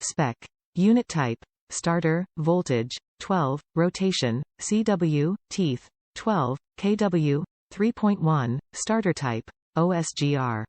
Spec. Unit type. Starter, voltage, 12, rotation, CW, teeth, 12, kW, 3.1, starter type, OSGR.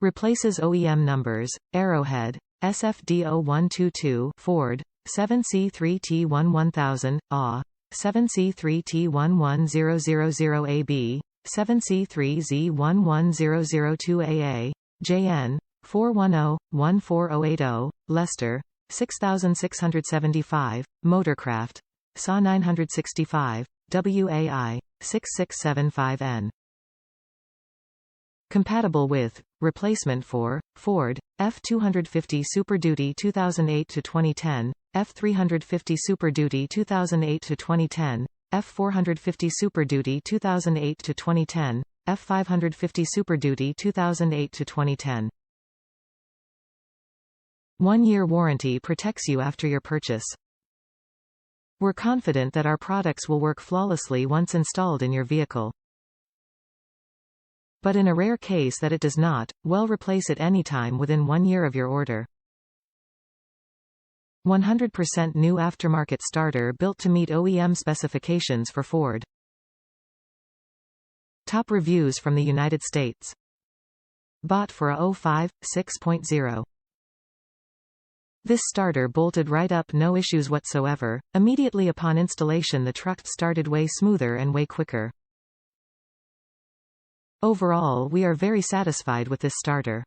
Replaces OEM numbers, Arrowhead, SFD0122 Ford, 7C3T111000, AW, 7C3T11000AB, 7C3Z11002AA, JN, 410-14080, Leicester, 6675, Motorcraft, SA 965, WAI, 6675N. Compatible with, replacement for, Ford, F-250 Super Duty 2008-2010, F-350 Super Duty 2008-2010, F-450 Super Duty 2008-2010, F-550 Super Duty 2008-2010. 1-year warranty protects you after your purchase. We're confident that our products will work flawlessly once installed in your vehicle. But in a rare case that it does not, well, replace it anytime within 1 year of your order. 100% new aftermarket starter built to meet OEM specifications for Ford. Top reviews from the United States. Bought for a 05, 6.0. This starter bolted right up, no issues whatsoever. Immediately upon installation the truck started way smoother and way quicker. Overall, we are very satisfied with this starter.